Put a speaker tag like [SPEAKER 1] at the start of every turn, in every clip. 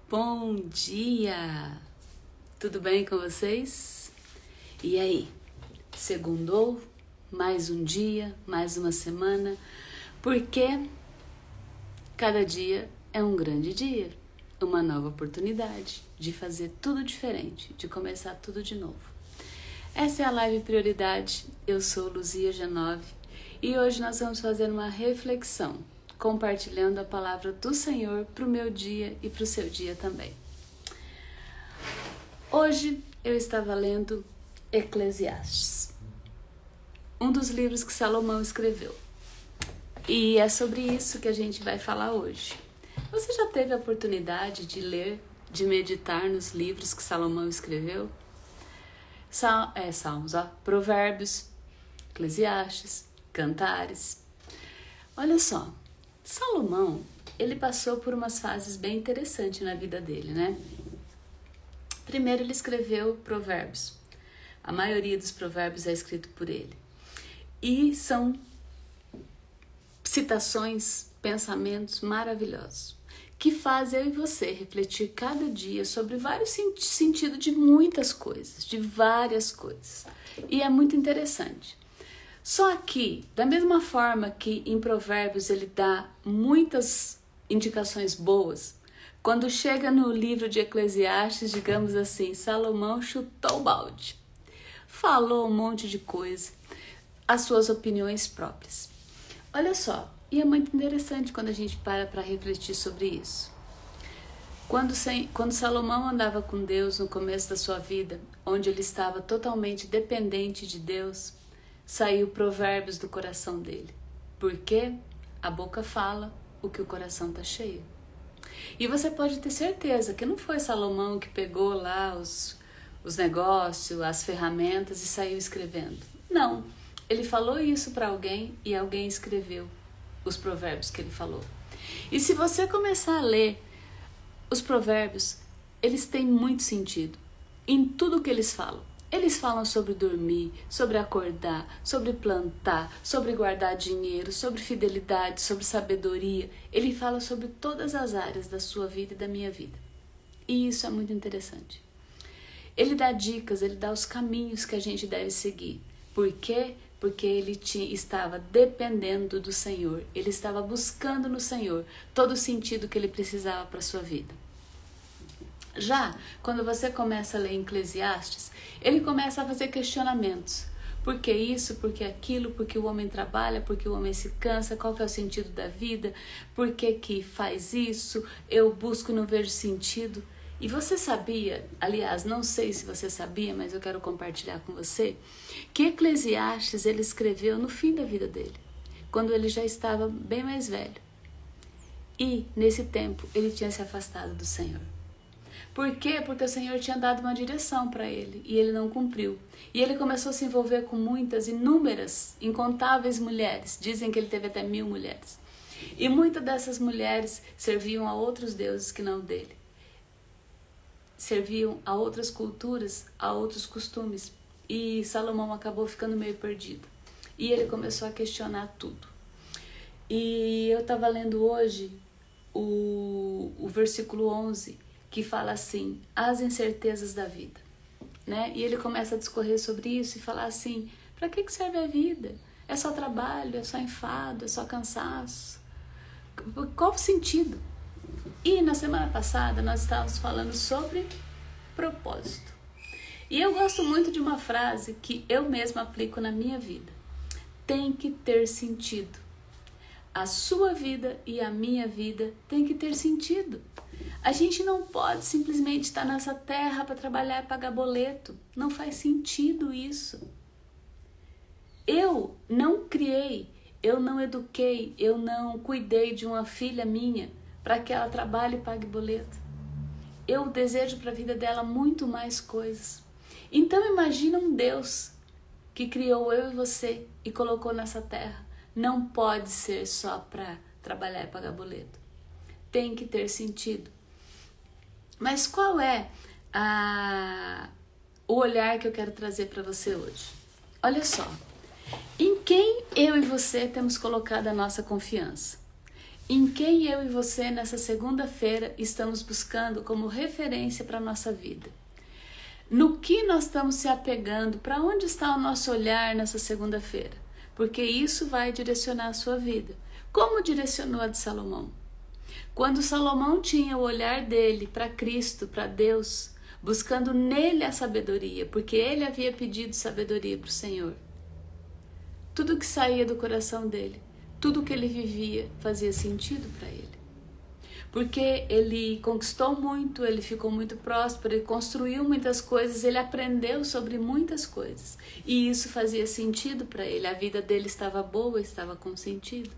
[SPEAKER 1] Bom dia! Tudo bem com vocês? E aí? Segundou? Mais um dia, mais uma semana? Porque cada dia é um grande dia, uma nova oportunidade de fazer tudo diferente, de começar tudo de novo. Essa é a Live Prioridade, eu sou Luzia Genove e hoje nós vamos fazer uma reflexão, compartilhando a palavra do Senhor para o meu dia e para o seu dia também. Hoje eu estava lendo Eclesiastes, um dos livros que Salomão escreveu. E é sobre isso que a gente vai falar hoje. Você já teve a oportunidade de ler, de meditar nos livros que Salomão escreveu? Salmos, Provérbios, Eclesiastes, Cantares. Olha só, Salomão, ele passou por umas fases bem interessantes na vida dele, né? Primeiro ele escreveu Provérbios. A maioria dos provérbios é escrito por ele. E são citações, pensamentos maravilhosos, que fazem eu e você refletir cada dia sobre vários sentidos de muitas coisas, de várias coisas. E é muito interessante. Só que, da mesma forma que em Provérbios ele dá muitas indicações boas, quando chega no livro de Eclesiastes, digamos assim, Salomão chutou o balde. Falou um monte de coisa, as suas opiniões próprias. Olha só, e é muito interessante quando a gente para refletir sobre isso. Quando Salomão andava com Deus no começo da sua vida, onde ele estava totalmente dependente de Deus, saiu Provérbios do coração dele. Porque a boca fala o que o coração está cheio. E você pode ter certeza que não foi Salomão que pegou lá os negócios, as ferramentas e saiu escrevendo. Não, ele falou isso para alguém e alguém escreveu os provérbios que ele falou. E se você começar a ler os provérbios, eles têm muito sentido em tudo que eles falam. Eles falam sobre dormir, sobre acordar, sobre plantar, sobre guardar dinheiro, sobre fidelidade, sobre sabedoria. Ele fala sobre todas as áreas da sua vida e da minha vida. E isso é muito interessante. Ele dá dicas, ele dá os caminhos que a gente deve seguir. Por quê? Porque ele estava dependendo do Senhor. Ele estava buscando no Senhor todo o sentido que ele precisava para a sua vida. Já quando você começa a ler Eclesiastes, ele começa a fazer questionamentos. Por que isso? Por que aquilo? Por que o homem trabalha? Por que o homem se cansa? Qual que é o sentido da vida? Por que faz isso? Eu busco e não vejo sentido. E você sabia, aliás, não sei se você sabia, mas eu quero compartilhar com você, que Eclesiastes ele escreveu no fim da vida dele, quando ele já estava bem mais velho. E, nesse tempo, ele tinha se afastado do Senhor. Por quê? Porque o Senhor tinha dado uma direção para ele e ele não cumpriu. E ele começou a se envolver com muitas, inúmeras, incontáveis mulheres. Dizem que ele teve até 1000 mulheres. E muitas dessas mulheres serviam a outros deuses que não dele. Serviam a outras culturas, a outros costumes. E Salomão acabou ficando meio perdido. E ele começou a questionar tudo. E eu estava lendo hoje o versículo 11, que fala assim, as incertezas da vida, né? E ele começa a discorrer sobre isso e falar assim, para que serve a vida? É só trabalho, é só enfado, é só cansaço. Qual o sentido? E na semana passada nós estávamos falando sobre propósito. E eu gosto muito de uma frase que eu mesma aplico na minha vida. Tem que ter sentido. A sua vida e a minha vida tem que ter sentido. A gente não pode simplesmente estar nessa terra para trabalhar e pagar boleto. Não faz sentido isso. Eu não criei, eu não eduquei, eu não cuidei de uma filha minha para que ela trabalhe e pague boleto. Eu desejo para a vida dela muito mais coisas. Então imagina um Deus que criou eu e você e colocou nessa terra. Não pode ser só para trabalhar e pagar boleto. Tem que ter sentido. Mas qual é o olhar que eu quero trazer para você hoje? Olha só, em quem eu e você temos colocado a nossa confiança? em quem eu e você nessa segunda-feira estamos buscando como referência para a nossa vida. No que nós estamos se apegando, para onde está o nosso olhar nessa segunda-feira? Porque isso vai direcionar a sua vida. Como direcionou a de Salomão? Quando Salomão tinha o olhar dele para Cristo, para Deus, buscando nele a sabedoria, porque ele havia pedido sabedoria para o Senhor. Tudo que saía do coração dele, tudo que ele vivia, fazia sentido para ele. Porque ele conquistou muito, ele ficou muito próspero, ele construiu muitas coisas, ele aprendeu sobre muitas coisas. E isso fazia sentido para ele, a vida dele estava boa, estava com sentido.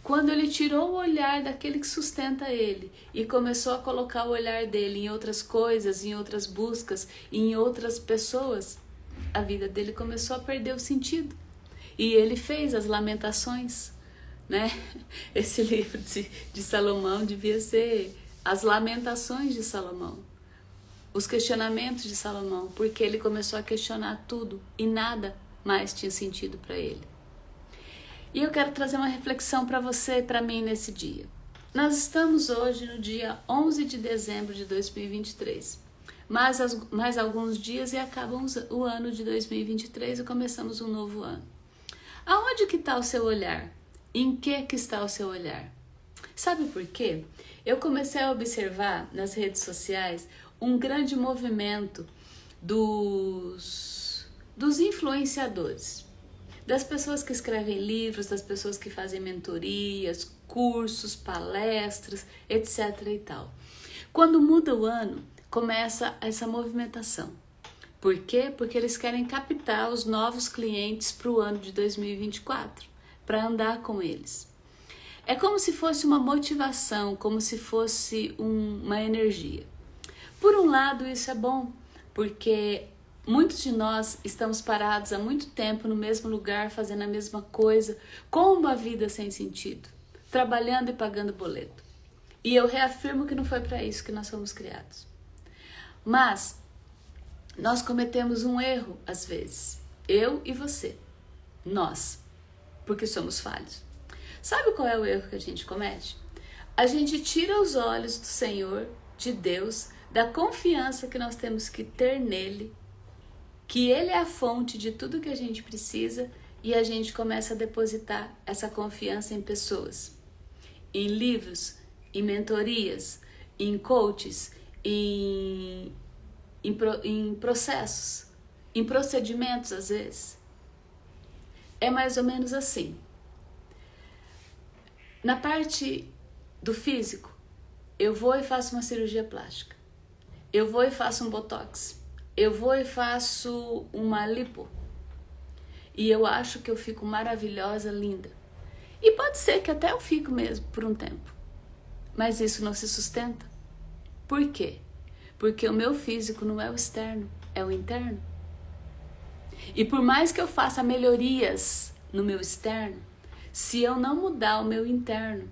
[SPEAKER 1] Quando ele tirou o olhar daquele que sustenta ele e começou a colocar o olhar dele em outras coisas, em outras buscas, em outras pessoas, a vida dele começou a perder o sentido. E ele fez as Lamentações, né? Esse livro de Salomão devia ser as Lamentações de Salomão, os questionamentos de Salomão, porque ele começou a questionar tudo e nada mais tinha sentido para ele. E eu quero trazer uma reflexão para você e para mim nesse dia. Nós estamos hoje no dia 11 de dezembro de 2023. Mais alguns dias e acabamos o ano de 2023 e começamos um novo ano. Aonde que está o seu olhar? Em que está o seu olhar? Sabe por quê? Eu comecei a observar nas redes sociais um grande movimento dos influenciadores. Das pessoas que escrevem livros, das pessoas que fazem mentorias, cursos, palestras, etc. e tal. Quando muda o ano, começa essa movimentação. Por quê? Porque eles querem captar os novos clientes para o ano de 2024, para andar com eles. É como se fosse uma motivação, como se fosse uma energia. Por um lado, isso é bom, porque muitos de nós estamos parados há muito tempo no mesmo lugar, fazendo a mesma coisa, com uma vida sem sentido, trabalhando e pagando boleto. E eu reafirmo que não foi para isso que nós fomos criados. Mas nós cometemos um erro às vezes, eu e você, nós, porque somos falhos. Sabe qual é o erro que a gente comete? A gente tira os olhos do Senhor, de Deus, da confiança que nós temos que ter nele, que ele é a fonte de tudo que a gente precisa, e a gente começa a depositar essa confiança em pessoas, em livros, em mentorias, em coaches, em processos, em procedimentos às vezes. É mais ou menos assim. Na parte do físico, eu vou e faço uma cirurgia plástica. Eu vou e faço um botox. Eu vou e faço uma lipo. E eu acho que eu fico maravilhosa, linda. E pode ser que até eu fico mesmo por um tempo. Mas isso não se sustenta. Por quê? Porque o meu físico não é o externo, é o interno. E por mais que eu faça melhorias no meu externo, se eu não mudar o meu interno,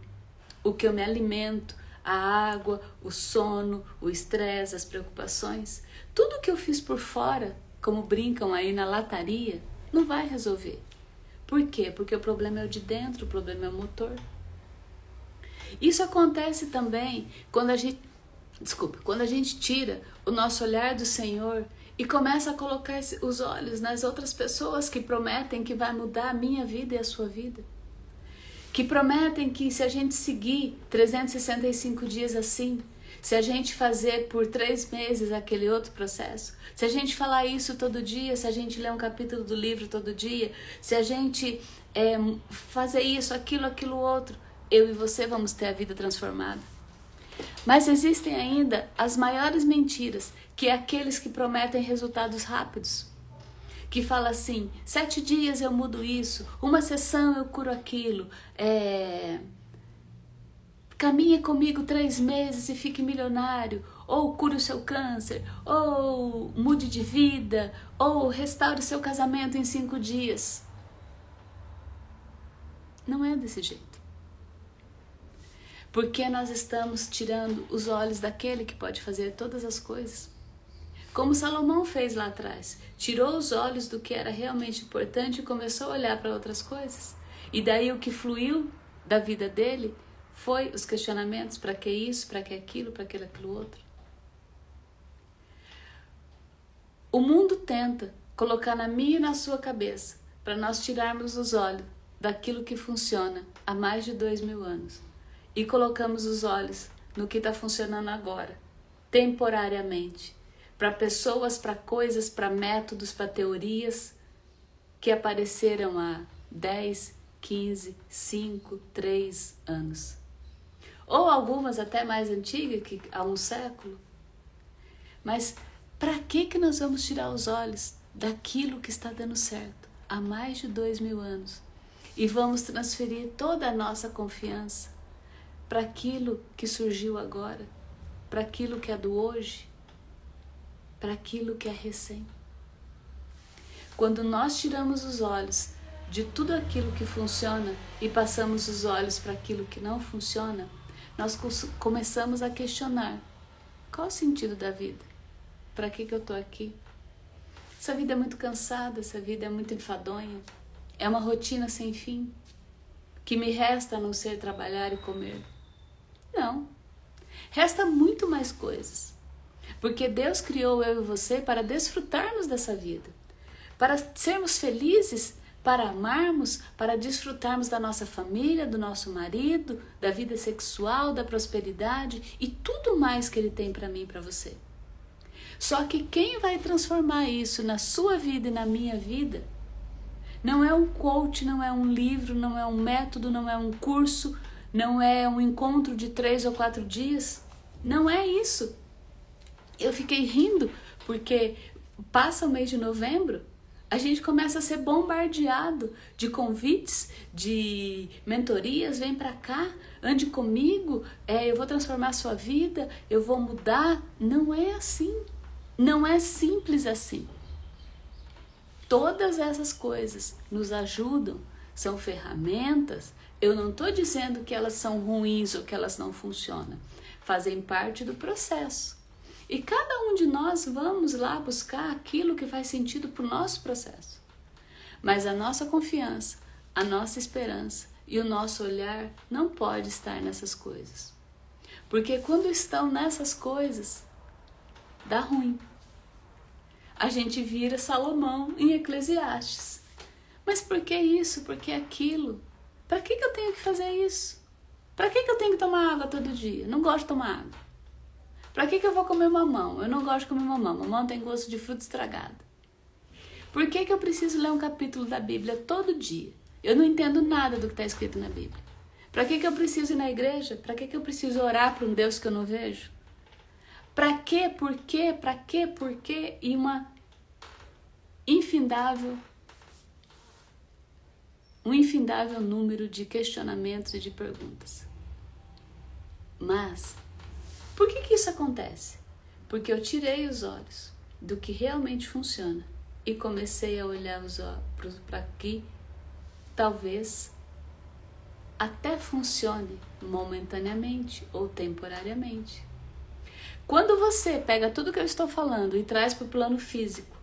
[SPEAKER 1] o que eu me alimento, a água, o sono, o estresse, as preocupações, tudo que eu fiz por fora, como brincam aí na lataria, não vai resolver. Por quê? Porque o problema é o de dentro, o problema é o motor. Isso acontece também quando a gente tira o nosso olhar do Senhor e começa a colocar os olhos nas outras pessoas que prometem que vai mudar a minha vida e a sua vida. Que prometem que se a gente seguir 365 dias assim, se a gente fazer por 3 meses aquele outro processo, se a gente falar isso todo dia, se a gente ler um capítulo do livro todo dia, se a gente fazer isso, aquilo outro, eu e você vamos ter a vida transformada. Mas existem ainda as maiores mentiras, que é aqueles que prometem resultados rápidos. Que fala assim, 7 dias eu mudo isso, uma sessão eu curo aquilo, caminhe comigo 3 meses e fique milionário, ou cure o seu câncer, ou mude de vida, ou restaure o seu casamento em 5 dias. Não é desse jeito. Porque nós estamos tirando os olhos daquele que pode fazer todas as coisas. Como Salomão fez lá atrás, tirou os olhos do que era realmente importante e começou a olhar para outras coisas. E daí o que fluiu da vida dele Foi os questionamentos, para que isso, para que aquilo, para aquilo outro? O mundo tenta colocar na minha e na sua cabeça para nós tirarmos os olhos daquilo que funciona há mais de 2000 anos e colocamos os olhos no que está funcionando agora, temporariamente, para pessoas, para coisas, para métodos, para teorias que apareceram há 10, 15, 5, 3 anos. Ou algumas até mais antigas, que há um século. Mas para que nós vamos tirar os olhos daquilo que está dando certo há mais de 2000 anos e vamos transferir toda a nossa confiança para aquilo que surgiu agora, para aquilo que é do hoje, para aquilo que é recém? Quando nós tiramos os olhos de tudo aquilo que funciona e passamos os olhos para aquilo que não funciona, nós começamos a questionar: qual o sentido da vida? Para que eu estou aqui? Essa vida é muito cansada, essa vida é muito enfadonha, é uma rotina sem fim, que me resta a não ser trabalhar e comer. Não, resta muito mais coisas, porque Deus criou eu e você para desfrutarmos dessa vida, para sermos felizes, para amarmos, para desfrutarmos da nossa família, do nosso marido, da vida sexual, da prosperidade e tudo mais que Ele tem para mim e para você. Só que quem vai transformar isso na sua vida e na minha vida não é um coach, não é um livro, não é um método, não é um curso, não é um encontro de 3 ou 4 dias. Não é isso. Eu fiquei rindo porque passa o mês de novembro, a gente começa a ser bombardeado de convites, de mentorias, vem pra cá, ande comigo, eu vou transformar a sua vida, eu vou mudar. Não é assim, não é simples assim. Todas essas coisas nos ajudam, são ferramentas. Eu não estou dizendo que elas são ruins ou que elas não funcionam, fazem parte do processo. E cada um de nós vamos lá buscar aquilo que faz sentido para o nosso processo. Mas a nossa confiança, a nossa esperança e o nosso olhar não pode estar nessas coisas. Porque quando estão nessas coisas, dá ruim. A gente vira Salomão em Eclesiastes. Mas por que isso? Por que aquilo? Para que eu tenho que fazer isso? Para que eu tenho que tomar água todo dia? Não gosto de tomar água. Para que eu vou comer mamão? Eu não gosto de comer mamão. Mamão tem gosto de fruta estragada. Por que eu preciso ler um capítulo da Bíblia todo dia? Eu não entendo nada do que está escrito na Bíblia. Para que eu preciso ir na igreja? Para que eu preciso orar para um Deus que eu não vejo? Para quê? Por quê? Para quê? Por quê? E um infindável número de questionamentos e de perguntas. Mas por que isso acontece? Porque eu tirei os olhos do que realmente funciona e comecei a olhar para que talvez até funcione momentaneamente ou temporariamente. Quando você pega tudo que eu estou falando e traz para o plano físico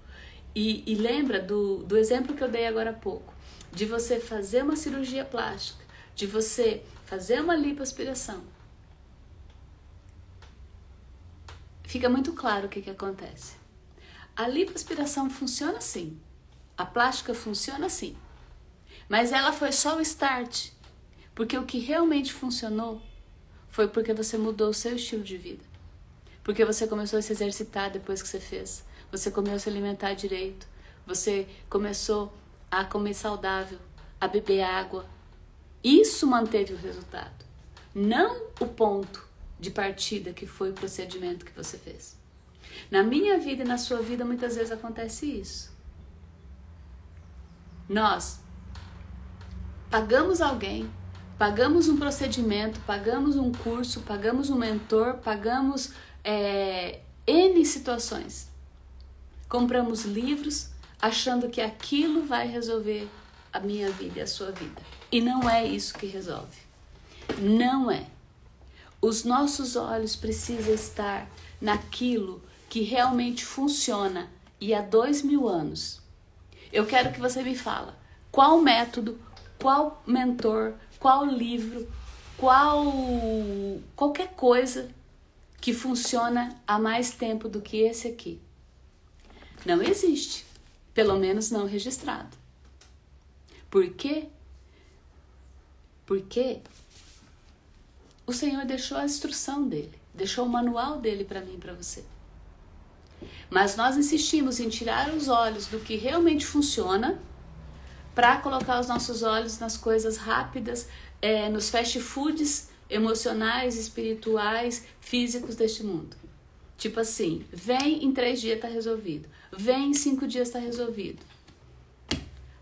[SPEAKER 1] e lembra do exemplo que eu dei agora há pouco, de você fazer uma cirurgia plástica, de você fazer uma lipoaspiração, fica muito claro o que acontece. A lipoaspiração funciona assim, a plástica funciona assim, mas ela foi só o start, porque o que realmente funcionou foi porque você mudou o seu estilo de vida, porque você começou a se exercitar depois que você fez, você começou a se alimentar direito, você começou a comer saudável, a beber água. Isso manteve o resultado, não o ponto de partida que foi o procedimento que você fez. Na minha vida e na sua vida muitas vezes acontece isso. Nós pagamos alguém, pagamos um procedimento, pagamos um curso, pagamos um mentor, pagamos N situações. Compramos livros achando que aquilo vai resolver a minha vida e a sua vida. E não é isso que resolve. Não é. Os nossos olhos precisam estar naquilo que realmente funciona e há 2000 anos. Eu quero que você me fale qual método, qual mentor, qual livro, qualquer coisa que funciona há mais tempo do que esse aqui. Não existe, pelo menos não registrado. Por quê? Porque o Senhor deixou a instrução dele, deixou o manual dele para mim e para você. Mas nós insistimos em tirar os olhos do que realmente funciona para colocar os nossos olhos nas coisas rápidas, nos fast foods emocionais, espirituais, físicos deste mundo. Tipo assim, vem em 3 dias tá resolvido, vem em 5 dias tá resolvido.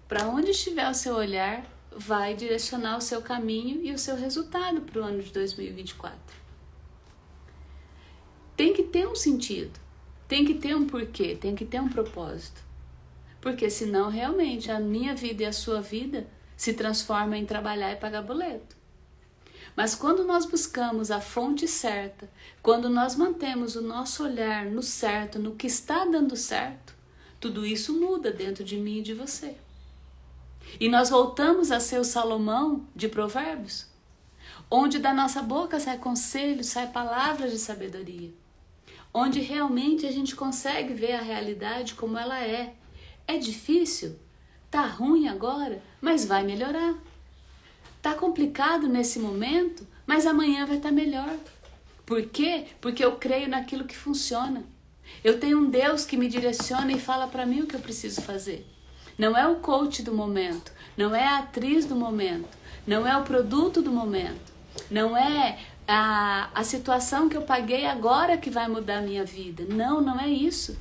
[SPEAKER 1] Para onde estiver o seu olhar, vai direcionar o seu caminho e o seu resultado para o ano de 2024. Tem que ter um sentido, tem que ter um porquê, tem que ter um propósito. Porque senão realmente a minha vida e a sua vida se transforma em trabalhar e pagar boleto. Mas quando nós buscamos a fonte certa, quando nós mantemos o nosso olhar no certo, no que está dando certo, tudo isso muda dentro de mim e de você. E nós voltamos a ser o Salomão de Provérbios, onde da nossa boca sai conselho, sai palavras de sabedoria, onde realmente a gente consegue ver a realidade como ela é. É difícil? Tá ruim agora, mas vai melhorar. Tá complicado nesse momento, mas amanhã vai estar melhor. Por quê? Porque eu creio naquilo que funciona. Eu tenho um Deus que me direciona e fala para mim o que eu preciso fazer. Não é o coach do momento, não é a atriz do momento, não é o produto do momento, não é a situação que eu paguei agora que vai mudar a minha vida. Não, não é isso.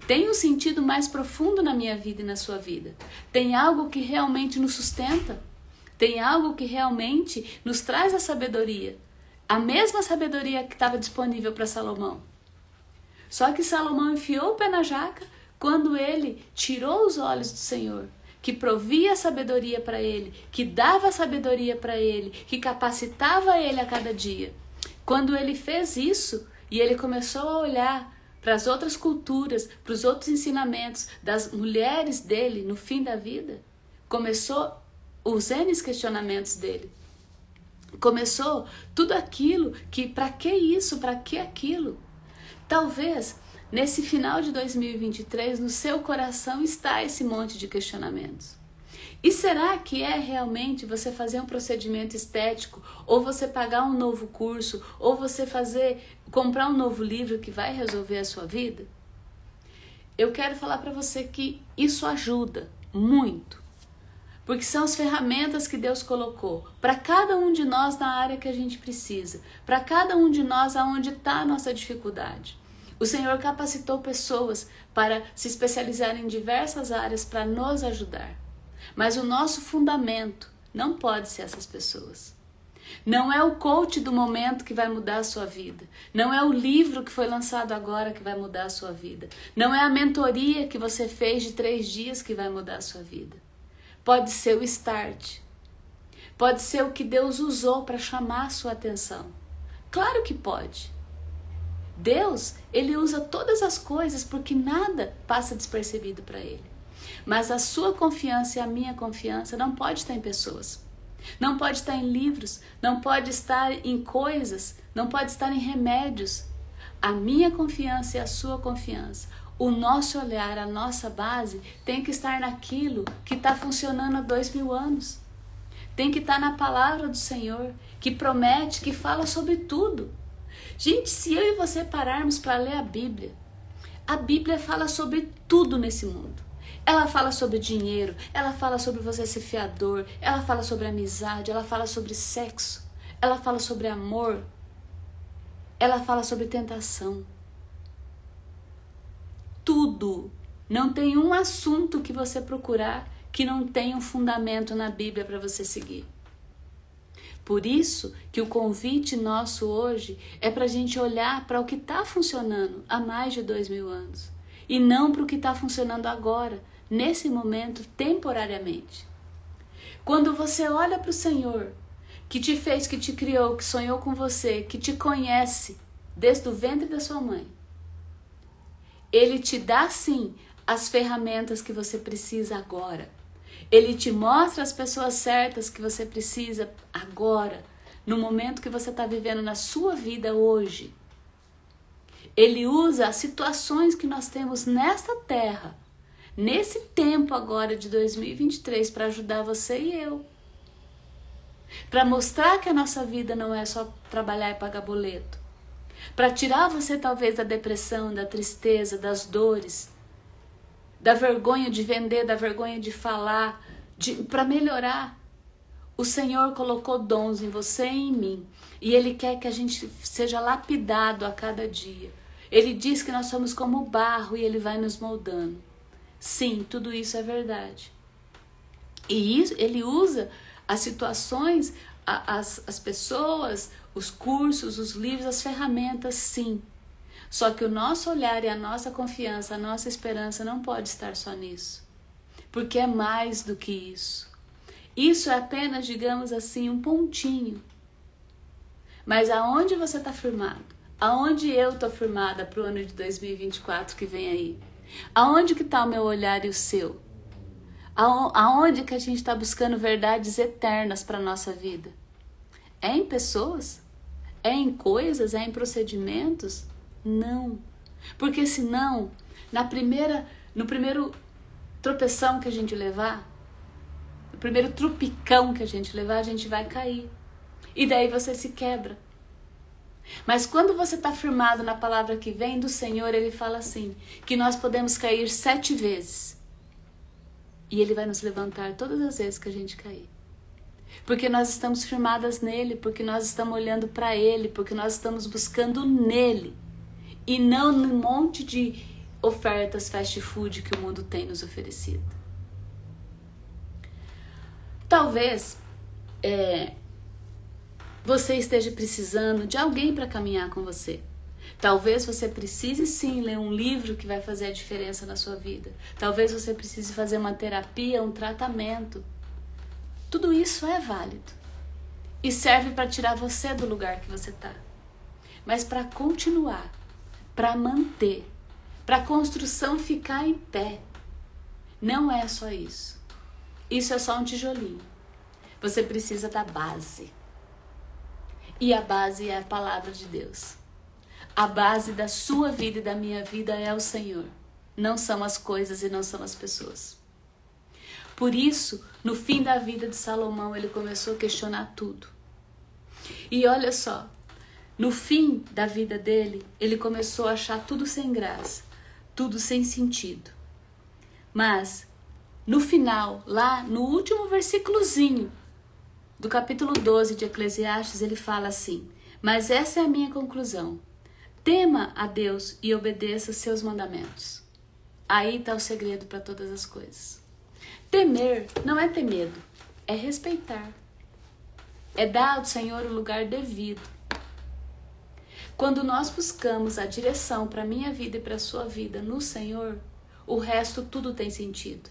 [SPEAKER 1] Tem um sentido mais profundo na minha vida e na sua vida. Tem algo que realmente nos sustenta. Tem algo que realmente nos traz a sabedoria. A mesma sabedoria que estava disponível para Salomão. Só que Salomão enfiou o pé na jaca quando ele tirou os olhos do Senhor, que provia a sabedoria para ele, que dava a sabedoria para ele, que capacitava ele a cada dia. Quando ele fez isso e ele começou a olhar para as outras culturas, para os outros ensinamentos das mulheres dele no fim da vida, começou os N questionamentos dele. Começou tudo aquilo que, para que isso, para que aquilo? Talvez nesse final de 2023 no seu coração está esse monte de questionamentos. E será que é realmente você fazer um procedimento estético, ou você pagar um novo curso, ou você comprar um novo livro que vai resolver a sua vida? Eu quero falar para você que isso ajuda muito. Porque são as ferramentas que Deus colocou para cada um de nós na área que a gente precisa, para cada um de nós aonde está a nossa dificuldade. O Senhor capacitou pessoas para se especializarem em diversas áreas para nos ajudar. Mas o nosso fundamento não pode ser essas pessoas. Não é o coach do momento que vai mudar a sua vida. Não é o livro que foi lançado agora que vai mudar a sua vida. Não é a mentoria que você fez de 3 dias que vai mudar a sua vida. Pode ser o start. Pode ser o que Deus usou para chamar a sua atenção. Claro que pode. Deus, ele usa todas as coisas porque nada passa despercebido para ele. Mas a sua confiança e a minha confiança não pode estar em pessoas. Não pode estar em livros, não pode estar em coisas, não pode estar em remédios. A minha confiança e a sua confiança, o nosso olhar, a nossa base tem que estar naquilo que está funcionando há 2000 anos. Tem que estar na palavra do Senhor, que promete, que fala sobre tudo. Gente, se eu e você pararmos para ler a Bíblia fala sobre tudo nesse mundo. Ela fala sobre dinheiro, ela fala sobre você ser fiador, ela fala sobre amizade, ela fala sobre sexo, ela fala sobre amor, ela fala sobre tentação. Tudo. Não tem um assunto que você procurar que não tenha um fundamento na Bíblia para você seguir. Por isso que o convite nosso hoje é para a gente olhar para o que está funcionando há mais de 2000 anos e não para o que está funcionando agora, nesse momento, temporariamente. Quando você olha para o Senhor, que te fez, que te criou, que sonhou com você, que te conhece desde o ventre da sua mãe, Ele te dá sim as ferramentas que você precisa agora. Ele te mostra as pessoas certas que você precisa agora, no momento que você está vivendo na sua vida hoje. Ele usa as situações que nós temos nesta terra, nesse tempo agora de 2023, para ajudar você e eu. Para mostrar que a nossa vida não é só trabalhar e pagar boleto. Para tirar você talvez da depressão, da tristeza, das dores, da vergonha de vender, da vergonha de falar, para melhorar. O Senhor colocou dons em você e em mim. E Ele quer que a gente seja lapidado a cada dia. Ele diz que nós somos como barro e Ele vai nos moldando. Sim, tudo isso é verdade. E isso, Ele usa as situações, as pessoas, os cursos, os livros, as ferramentas, sim. Só que o nosso olhar e a nossa confiança, a nossa esperança não pode estar só nisso. Porque é mais do que isso. Isso é apenas, digamos assim, um pontinho. Mas aonde você está firmado? Aonde eu estou firmada para o ano de 2024 que vem aí? Aonde que está o meu olhar e o seu? Aonde que a gente está buscando verdades eternas para a nossa vida? É em pessoas? É em coisas? É em procedimentos? Não. Porque senão, no primeiro tropeção que a gente levar, no primeiro trupicão que a gente levar, a gente vai cair. E daí você se quebra. Mas quando você está firmado na palavra que vem do Senhor, Ele fala assim, que nós podemos cair 7 vezes. E Ele vai nos levantar todas as vezes que a gente cair. Porque nós estamos firmadas nele, porque nós estamos olhando para Ele, porque nós estamos buscando nele. E não no monte de ofertas fast food que o mundo tem nos oferecido. Talvez você esteja precisando de alguém para caminhar com você. Talvez você precise sim ler um livro que vai fazer a diferença na sua vida. Talvez você precise fazer uma terapia, um tratamento. Tudo isso é válido. E serve para tirar você do lugar que você está. Mas para continuar, para manter, para a construção ficar em pé, não é só isso. Isso é só um tijolinho. Você precisa da base. E a base é a palavra de Deus. A base da sua vida e da minha vida é o Senhor. Não são as coisas e não são as pessoas. Por isso, no fim da vida de Salomão, ele começou a questionar tudo. E olha só, no fim da vida dele, ele começou a achar tudo sem graça, tudo sem sentido. Mas, no final, lá no último versículozinho do capítulo 12 de Eclesiastes, ele fala assim, mas essa é a minha conclusão. Tema a Deus e obedeça seus mandamentos. Aí está o segredo para todas as coisas. Temer não é ter medo, é respeitar. É dar ao Senhor o lugar devido. Quando nós buscamos a direção para a minha vida e para a sua vida no Senhor, o resto tudo tem sentido.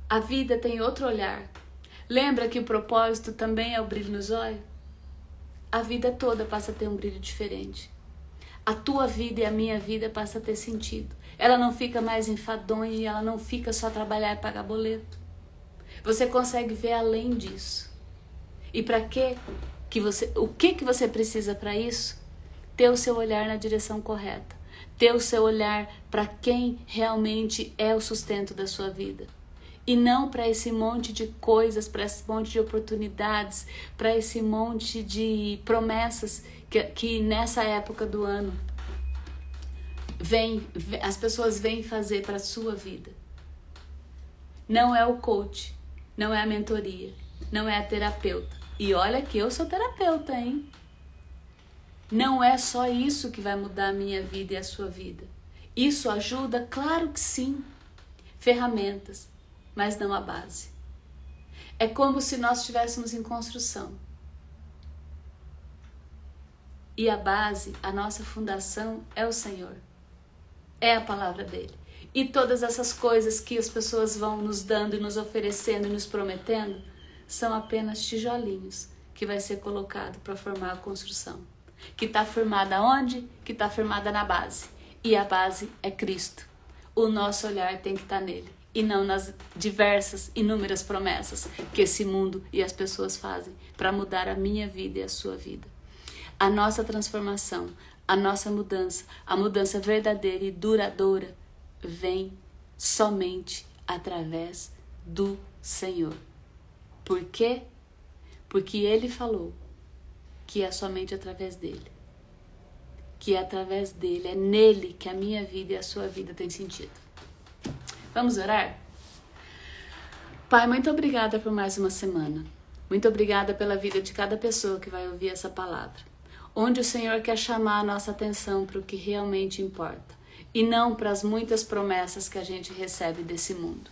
[SPEAKER 1] A vida tem outro olhar. Lembra que o propósito também é o brilho nos olhos? A vida toda passa a ter um brilho diferente. A tua vida e a minha vida passa a ter sentido. Ela não fica mais enfadonha e ela não fica só trabalhar e pagar boleto. Você consegue ver além disso. E para quê? O que você precisa para isso? Ter o seu olhar na direção correta. Ter o seu olhar para quem realmente é o sustento da sua vida. E não para esse monte de coisas, para esse monte de oportunidades, para esse monte de promessas que nessa época do ano as pessoas vêm fazer para a sua vida. Não é o coach, não é a mentoria, não é a terapeuta. E olha que eu sou terapeuta, hein? Não é só isso que vai mudar a minha vida e a sua vida. Isso ajuda? Claro que sim. Ferramentas, mas não a base. É como se nós estivéssemos em construção. E a base, a nossa fundação é o Senhor. É a palavra dele. E todas essas coisas que as pessoas vão nos dando e nos oferecendo e nos prometendo são apenas tijolinhos que vai ser colocado para formar a construção. Que está firmada onde? Que está firmada na base. E a base é Cristo. O nosso olhar tem que estar nele. e não nas diversas, inúmeras promessas que esse mundo e as pessoas fazem para mudar a minha vida e a sua vida. A nossa transformação, a nossa mudança, a mudança verdadeira e duradoura vem somente através do Senhor. Por quê? Porque Ele falou que é somente através dele. Que é através dele, é nele que a minha vida e a sua vida tem sentido. Vamos orar? Pai, muito obrigada por mais uma semana. Muito obrigada pela vida de cada pessoa que vai ouvir essa palavra. Onde o Senhor quer chamar a nossa atenção para o que realmente importa. E não para as muitas promessas que a gente recebe desse mundo.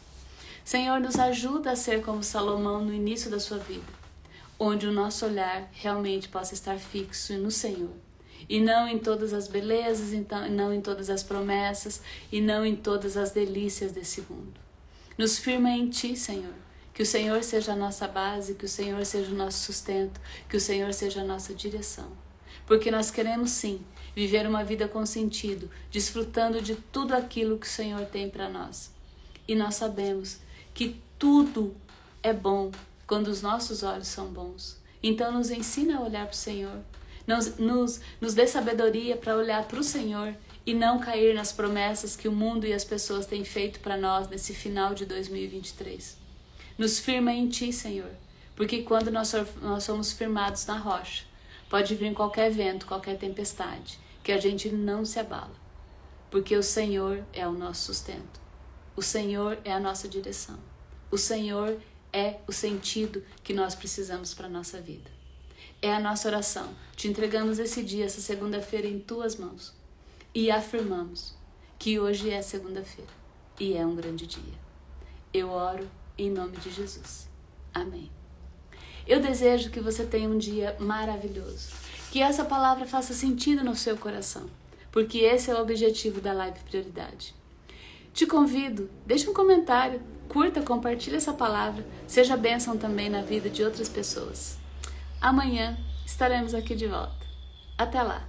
[SPEAKER 1] Senhor, nos ajuda a ser como Salomão no início da sua vida. Onde o nosso olhar realmente possa estar fixo no Senhor. E não em todas as belezas, não em todas as promessas, e não em todas as delícias desse mundo. Nos firma em Ti, Senhor. Que o Senhor seja a nossa base, que o Senhor seja o nosso sustento, que o Senhor seja a nossa direção. Porque nós queremos sim viver uma vida com sentido, desfrutando de tudo aquilo que o Senhor tem para nós. E nós sabemos que tudo é bom quando os nossos olhos são bons. Então nos ensina a olhar para o Senhor. Nos dê sabedoria para olhar para o Senhor e não cair nas promessas que o mundo e as pessoas têm feito para nós nesse final de 2023. Nos firma em Ti, Senhor, porque quando nós somos firmados na rocha, pode vir qualquer vento, qualquer tempestade, que a gente não se abala, porque o Senhor é o nosso sustento, o Senhor é a nossa direção, o Senhor é o sentido que nós precisamos para a nossa vida. É a nossa oração. Te entregamos esse dia, essa segunda-feira em Tuas mãos. E afirmamos que hoje é segunda-feira e é um grande dia. Eu oro em nome de Jesus. Amém. Eu desejo que você tenha um dia maravilhoso. Que essa palavra faça sentido no seu coração. Porque esse é o objetivo da Live Prioridade. Te convido, deixe um comentário, curta, compartilhe essa palavra. Seja bênção também na vida de outras pessoas. Amanhã estaremos aqui de volta. Até lá!